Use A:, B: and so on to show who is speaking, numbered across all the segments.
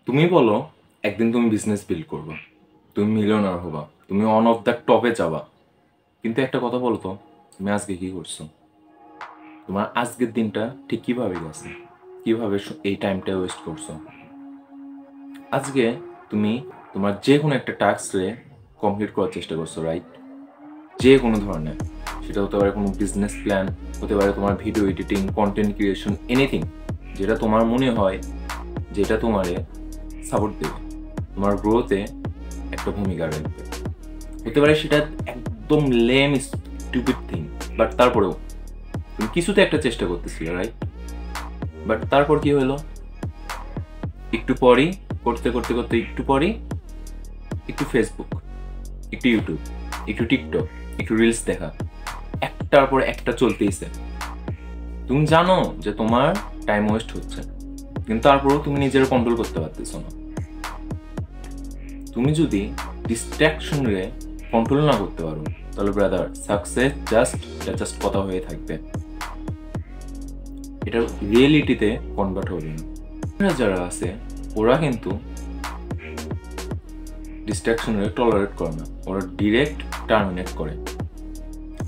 A: তুমি বলো একদিন তুমি বিজনেস বিল্ড করবা, তুমি মিলিয়নার হবা, তুমি অন অফ দ্য টপে যাবা। কিন্তু একটা কথা বলো তো, তুমি আজকে কি করছো? তোমার আজকের দিনটা ঠিক কিভাবে গেছে? কিভাবে এই টাইমটা ওয়েস্ট করছো? আজকে তুমি তোমার যে কোনো একটা টাস্কে কমপ্লিট করার চেষ্টা করছো, রাইট? যে কোনো ধরনের, সেটা হতে পারে কোনো বিজনেস প্ল্যান, হতে পারে তোমার video editing, content creation, anything যেটা তোমার মনে হয় যেটা তোমারে সাপোর্ট দেবে, তোমার গ্রোথে একটা ভূমিকা রাখবে। হতে পারে সেটা একদম লেম স্টুপিড থিং, বাট তারপরেও তুমি কিছুতে একটা চেষ্টা করতেছিলে, রাইট? বাট তারপর কি হলো? একটু পরই, করতে করতে করতে একটু পরই, একটু ফেসবুক, একটু ইউটিউব, একটু টিকটক, একটু রিলস দেখা, একটার পর একটা চলতেইছে। তুমি জানো যে তোমার টাইম ওয়েস্ট হচ্ছে, কিন্তু তারপরেও তুমি নিজের কন্ট্রোল করতে পারতেছো না। তুমি যদি ডিস্ট্রাকশনকে কন্ট্রোল না করতে পারো, তাহলে ব্রাদার সাকসেস জাস্ট কথা হয়ে থাকবে, এটা রিয়েলিটিতে কনভার্ট হবে না। যারা আছে ওরা কিন্তু ডিস্ট্রাকশনকে টলারেট করে না, ওরা ডিরেক্ট টার্মিনেট করে।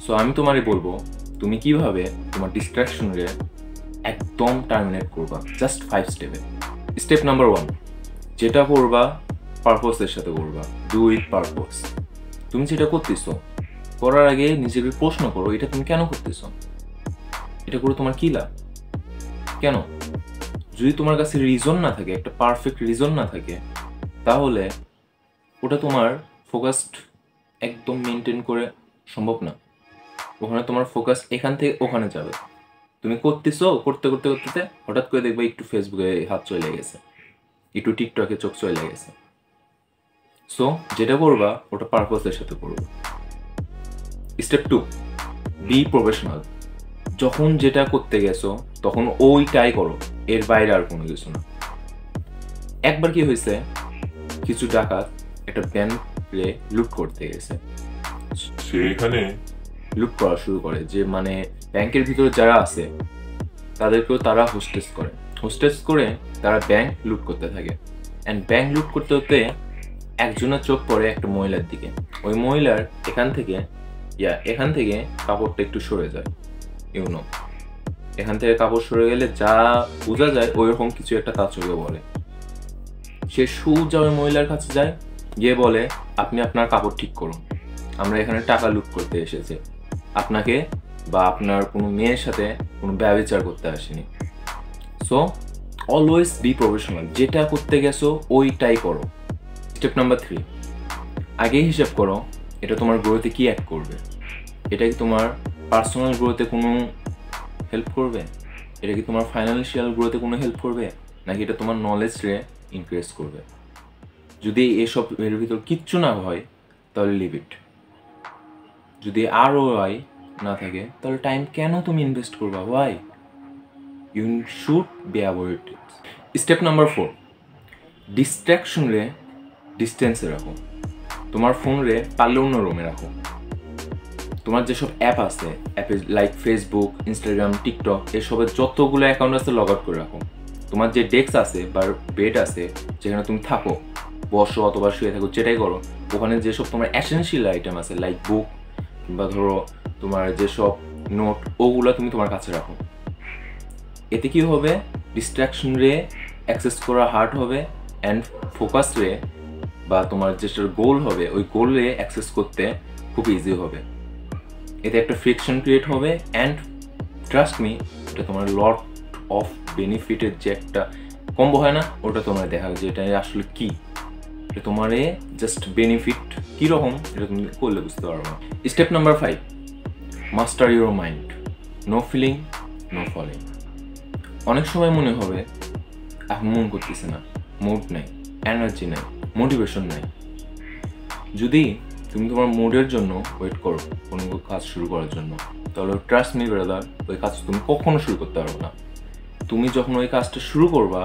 A: সো আমি তোমারই বলবো, তুমি কিভাবে তোমার ডিস্ট্রাকশনকে একদম টার্মিনেট করবা, জাস্ট 5 স্টেপে। স্টেপ নাম্বার 1, যেটা করবা পারপোসের সাথে করবা, ডু উইথ পারপোস। তুমি যেটা করতেছো করার আগে নিজেকে প্রশ্ন করো, এটা তুমি কেন করতেছো? এটা করে তোমার কি লাভ? কেন? যদি তোমার কাছে রিজন না থাকে, একটা পারফেক্ট রিজন না থাকে, তাহলে ওটা তোমার ফোকাসড একদম মেনটেন করে সম্ভব না। ওখানে তোমার ফোকাস এখান থেকে ওখানে যাবে। তুমি করতেছো, করতে করতে করতে হঠাৎ করে দেখবে একটু ফেসবুকে হাত চলে গেছে, একটু টিকটকে চোখ চলে গেছে। সো যেটা করবা ওটা পারপোসের সাথে করবা। Step 2, be professional. যখন যেটা করতে গেছো তখন ওইটাই করো, এর বাইরে আর কোনো কিছু না। একবার কি হয়েছে, কিছু ডাকাত একটা ব্যাংকে লুট করতে গেছে।
B: সে এখানে
A: লুট করা শুরু করে, যে মানে ব্যাংকের ভিতরে যারা আছে তাদেরকেও তারা হোস্টেস করে তারা ব্যাংক লুট করতে থাকে। অ্যান্ড ব্যাংক লুট করতে করতে একজনের চোখ পড়ে একটা মহিলার দিকে। ওই মহিলার এখান থেকে কাপড়টা একটু সরে যায়, ইউনো এখান থেকে কাপড় সরে গেলে যা বোঝা যায় ওইরকম কিছু একটা তার চোখে বলে। সে সোজা ওই মহিলার কাছে যায়, গিয়ে বলে, আপনি আপনার কাপড় ঠিক করুন, আমরা এখানে টাকা লুট করতে এসেছি, আপনাকে বা আপনার কোনো মেয়ের সাথে কোনো ব্যভিচার করতে আসেনি। সো অলওয়েজ বি প্রফেশনাল, যেটা করতে গেছো ওইটাই করো। স্টেপ নাম্বার 3, আগেই হিসাব করো এটা তোমার গ্রোথে কি অ্যাড করবে। এটা কি তোমার পার্সোনাল গ্রোথে কোনো হেল্প করবে? এটা কি তোমার ফাইন্যান্সিয়াল গ্রোথে কোনো হেল্প করবে? নাকি এটা তোমার নলেজে ইনক্রিজ করবে? যদি এসব এর ভিতর কিচ্ছু না হয় তাহলে লিভ ইট। যদি ROI না থাকে তাহলে টাইম কেন তুমি ইনভেস্ট করবা? Why? You should be avoid it. Step number 4, ডিস্ট্রাকশনরে ডিস্টেন্সে রাখো। তোমার ফোনরে পারলে অন্য রুমে রাখো। তোমার যেসব অ্যাপ আছে, অ্যাপে লাইক ফেসবুক, ইনস্টাগ্রাম, টিকটক, এসবের যতগুলো অ্যাকাউন্ট আছে লগ আউট করে রাখো। তোমার যে ডেস্ক আছে বা বেড আছে যেখানে তুমি থাকো, বসো অথবা শুয়ে থাকো, যেটাই করো, ওখানে যেসব তোমার অ্যাসেনশিয়াল আইটেম আছে লাইক বুক কিংবা ধরো তোমার যেসব নোট, ওগুলো তুমি তোমার কাছে রাখো। এতে কি হবে, ডিস্ট্রাকশন রে অ্যাক্সেস করা হার্ড হবে, অ্যান্ড ফোকাস রে বা তোমার যেটা গোল হবে ওই গোলে অ্যাক্সেস করতে খুব ইজি হবে। এতে একটা ফ্রিকশন ক্রিয়েট হবে, অ্যান্ড ট্রাস্ট মি, এটা তোমার লট অফ বেনিফিটের যে একটা কম্বো হয় না, ওটা তোমার দেখা যে এটা আসলে কি, এটা তোমার জাস্ট বেনিফিট কীরকম এটা তুমি করলে বুঝতে পারবো না। Step number 5, master your mind. No feeling, no falling. অনেক সময় মনে হবে এখন মন করতেছে না, মুড নাই, এনার্জি নাই, মোটিভেশন নাই। যদি তুমি তোমার মুডের জন্য ওয়েট করো কোনো কাজ শুরু করার জন্য, তাহলে ট্রাস্ট মি ব্রাদার, ওই কাজ তুমি কখনো শুরু করতে পারবে না। তুমি যখন ওই কাজটা শুরু করবা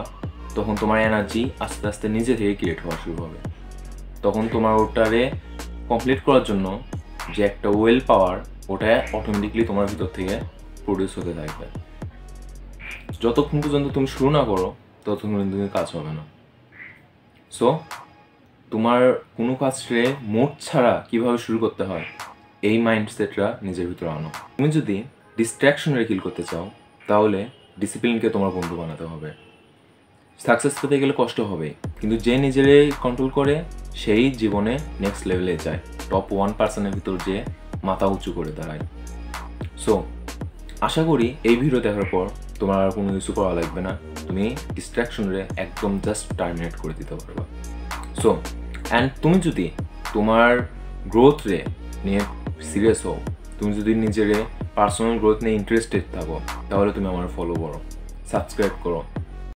A: তখন তোমার এনার্জি আস্তে আস্তে নিজে থেকে ক্রিয়েট হওয়া শুরু হবে। তখন তোমার ওটারে কমপ্লিট করার জন্য যে একটা ওয়েল পাওয়ার, ওটা অটোমেটিকলি তোমার ভিতর থেকে প্রডিউস হতে থাকবে। যতক্ষণ পর্যন্ত তুমি শুরু না করো ততক্ষণ কিন্তু কাজ হবে না। সো তোমার কোনো কাজে মোড ছাড়া কিভাবে শুরু করতে হয় এই মাইন্ডসেটটা নিজের ভিতরে আনো। তুমি যদি ডিস্ট্র্যাকশনের কিল করতে চাও তাহলে ডিসিপ্লিনকে তোমার বন্ধু বানাতে হবে। সাকসেস পেতে গেলে কষ্ট হবে, কিন্তু যে নিজেরে কন্ট্রোল করে সেই জীবনে নেক্সট লেভেলে যায়, টপ 1% ভিতর যে মাথা উঁচু করে দাঁড়ায়। সো আশা করি এই ভিডিও দেখার পর তোমার আর কোনো কিছু করা লাগবে না, তুমি ডিস্ট্র্যাকশনরে একদম জাস্ট টার্মিনেট করে দিতে পারবা। সো অ্যান্ড তুমি যদি তোমার গ্রোথ রে নিয়ে সিরিয়াস হও, তুমি যদি নিজের পার্সোনাল গ্রোথ নিয়ে ইন্টারেস্টেড থাকো, তাহলে তুমি আমার ফলো করো, সাবস্ক্রাইব করো,